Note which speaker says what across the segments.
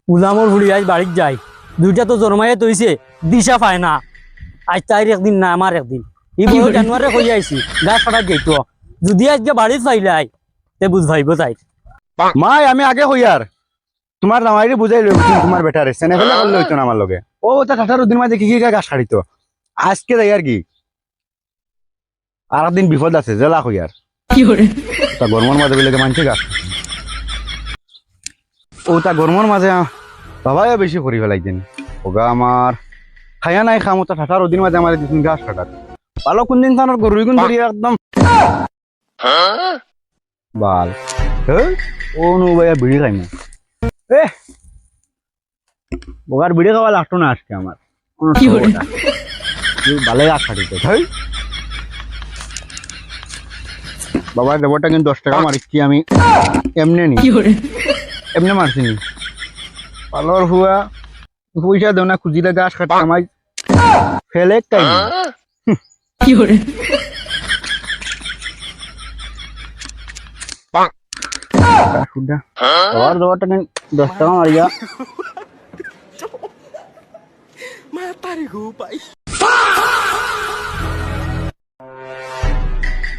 Speaker 1: উলামর ভুড়ি আজ বাড়ির যাই, দুইটা তো জন্মাইয়ে তৈছে, দিশা পায় না। আজ তাইর একদিন না আমার একদিন, এই বড় জানুয়ারে হয়ে আইছি, গাছ ফাটা যেত। যদি আজকে বাড়ির পাইলাই তে বুঝ ভাইব তাই।
Speaker 2: মাই আমি আগে হইয়ার তোমার নামাইরে বুঝাই লই তোমার বেটারে সেনে ফেলা করলে হইতো না আমার লগে। ও তা 18 দিন মাঝে কি কি গাছ ছাড়িত আজকে যাই আর কি। আর একদিন বিপদ আছে জেলা হইয়ার তা গরমর মাঝে বলে মানছে গাছ ও তা গরমর মাঝে বাবাই বেশি করি ফেলাইছেন ওগা আমার খাইয়া নাই খামো তা 18 দিন মাঝে আমার দিন গাছ কাটাত ভালো কোন দিন তানোর গরুই গুণ করি একদম বাল ও নো ভাইয়া বিড়ি খাই না এ বগার বিড়ি খাওয়া লাগতো না আজকে আমার ভালো গাছ কাটিতে বাবার দেবরটা কিন্তু 10 টাকা মারিছি আমি এমনি নি এমনি মারছি নি পালর হুয়া পয়সা দেও না খুঁজিলে গাছ কাটতে আমায় ফেলে তাই কি করে বাবার দেবরটা কিন্তু 10 টাকা মারিয়া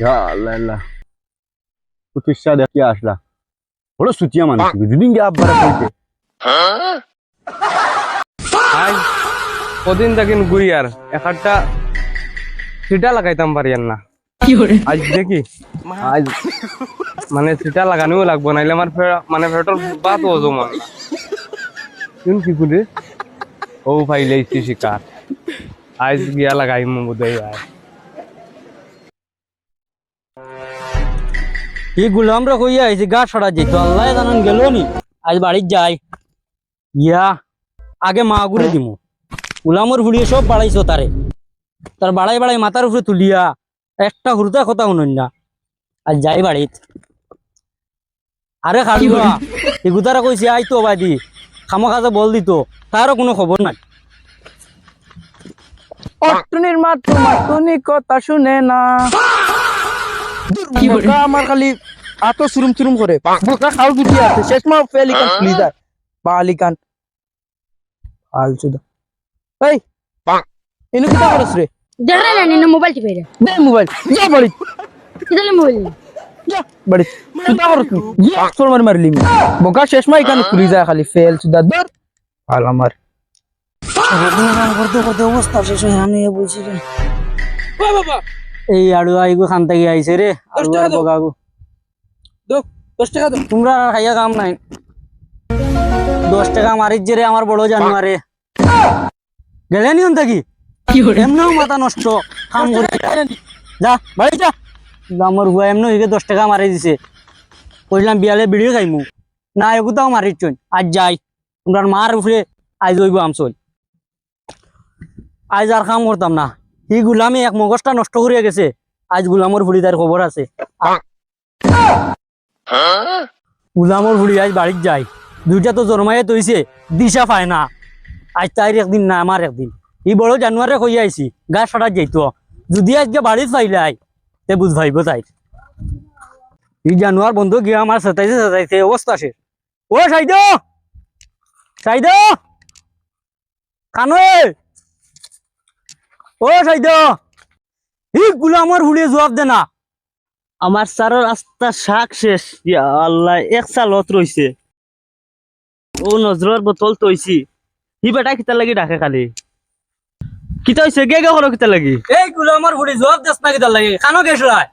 Speaker 2: Ya Allah Allah. Kutuşsa da ki asla. Bolo sutiya মানুষ দুদিন গে আব্বার কইতে
Speaker 3: আজ কদিন দেখেন গুই আর একটা সিটা লাগাইতাম পারিয়ান না আজ দেখি আজ মানে সিটা লাগানোও লাগবো নাইলে আমার মানে পেট্রোল বাত ও জমা কোন কি করে ও ভাই লাইছি শিকার আজ গিয়া লাগাই বোধহয় আয়
Speaker 1: এই গুলামরা কইয়া আইছি গাছ ফাটা যেত, আল্লাহ জানান গেল নি। আজ বাড়ির যাই ইয়া আগে মা গুড়ে দিমু, উলামর ভুড়িয়ে সব বাড়াইছো তারে, তার বাড়াই বাড়াই মাথার উপরে তুলিয়া একটা হুরতা কথা শুনুন না। আজ যাই বাড়িত আরে খালিবা এগুতারা কইছে আইতো বাদি খামা খাজা বল দিত, তারও কোনো খবর নাই।
Speaker 4: অট্টনির মাতুনি কথা শুনে না বোকা আমার খালি আতো সুরুম সুরুম করে বোকা খাও দুটি আছে শেষ মা ফেলিকান খুলি যায় বালিকান আলচুদা এই ইনু কিটা করছ রে
Speaker 5: দেখা না নিন মোবাইল টিপে রে
Speaker 4: দে মোবাইল যা বড়ি
Speaker 5: কিদালে মোবাইল
Speaker 4: যা বড়ি কিটা করছ যা সোর মার মারলি বোকা শেষ মা ইকান খুলি যায় খালি ফেল চুদা দর আল আমার
Speaker 1: করতে করতে অবস্থা শেষ হয়ে আমি বলছি রে
Speaker 4: বাবা
Speaker 1: এই আড়ু আইগো খান থেকে আইছে রে আড়ু আর বগাগো
Speaker 4: দো 10 টাকা দো
Speaker 1: তোমরা আর খাইয়া কাম নাই। 10 টাকা মারির যে রে আমার বড় জানুয়ারে গেলে নিয়ন থাকি এমনও মাথা নষ্ট কাম করে যা বাড়ি যা আমার হুয়া এমন হইকে 10 টাকা মারি দিছে, কইলাম বিয়ালে বিড়ি খাইমু না এগুতাও মারিচ্ছন। আজ যাই তোমরা মার উঠে আজ হইব আমচল, আজ আর কাম করতাম না। এই গুলামি এক মগজটা নষ্ট করিয়া গেছে, আজ গুলামর ভুড়ি তার খবর আছে। গুলামর ভুড়ি আজ বাড়ির যাই, দুইটা তো জন্মাইয়ে তৈছে, দিশা পায় না। আজ তাইর একদিন না আমার একদিন, এই বড় জানুয়ারে কইয়া আইছি গাছ ফাটা যেত। যদি আজকে বাড়ির পাইলাই তে বুঝ ভাইব তাই। এই জানুয়ার বন্ধু গিয়া আমার সাতাইছে অবস্থা শেষ। ও সাইদ সাইদ কানো ও সাইদ এই গুলামর ভুড়িয়ে জবাব দে না। আমার সারের রাস্তা শাক শেষ, ইয়া আল্লাহ এক সালত রইছে। ও নজরের বোতল তৈছি হি বেটা কিতা লাগি ডাকে খালি কিতা হইছে গে গে করো কিতা লাগি এই গুলামর ভুড়ি জবাব দেস না কিতা লাগি কানো গেছ রায়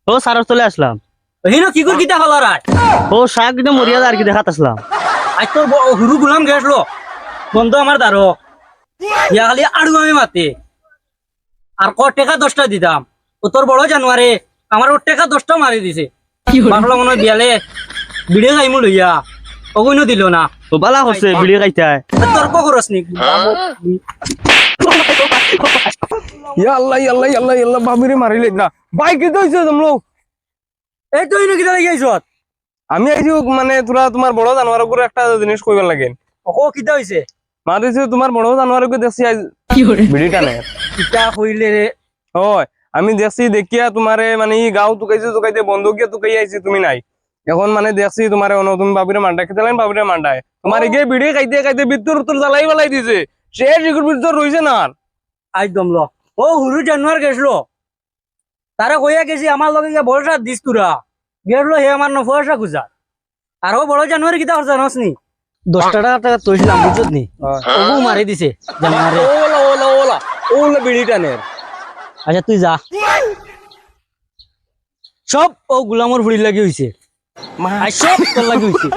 Speaker 1: ও সারর চলে আসলাম হিনো কি কর কিতা হলো রায় ও শাক দে মরিয়া আর কি দেখাত আসলাম। আজ তোর হুরু গুলাম গেছলো বন্ধ আমার দারো ইয়া খালি আড়ু আমি মাতে আর ক টাকা 10টা দিতাম। ও তোর বড় জানুয়ারে আমার ওর টাকা 10টা মারি দিছে। বাংলা মনে বিয়ালে বিড়ে খাইমু লইয়া অগুনো দিল না তো বালা হচ্ছে বিড়ে খাইতায় তর্ক করস নি।
Speaker 3: ইয়া আল্লাহ ইয়া আল্লাহ ইয়া আল্লাহ ইয়া আল্লাহ বাবিরে মারিলে না ভাই কি কইছো তোমলো
Speaker 1: এই তুই নাকি দাঁড়িয়ে আইছত?
Speaker 3: আমি আইছি মানে তোরা তোমার বড় জানোয়ার করে একটা জিনিস কইবার লাগে
Speaker 1: ও কিতা হইছে?
Speaker 3: মারিছে তোমার বড় জানোয়ার করে দেখছি আজ বিড়িটা নে
Speaker 1: কিতা কইলে রে?
Speaker 3: হয় আমি দেখছি দেখিয়া তোমারে মানে গাঁও তুকাইছে তুকাইতে বন্ধ গিয়া তুকাই আইছি তুমি নাই এখন মানে দেখছি তোমার তুমি বাবিরে মান্ডায় খেতে লাগেন বাবিরে মান্ডায় তোমার এগে বিড়ি খাইতে খাইতে বিদ্যুৎ উত্তর জ্বালাই বেলাই দিছে সে শিকুর বিদ্যুৎ রইছে না আর।
Speaker 1: একদম ল ও হুরু জানুয়ার গেছলো তারা কইয়া গেছি আমার লগে গিয়া বড়টা দিস তুরা গেছলো হে আমার নফসা খুঁজা আর ও বড় জানুয়ারি কিতা করছে নসনি 10 টাকা তৈছিলাম বুঝত নি ওগু মারি দিছে জানুয়ারি
Speaker 3: ওলা ওলা ওলা ওলা বিড়ি টানের
Speaker 1: আচ্ছা তুই যা সব ও গুলামর ফুড়ি লাগি হইছে সব তোর লাগি হইছে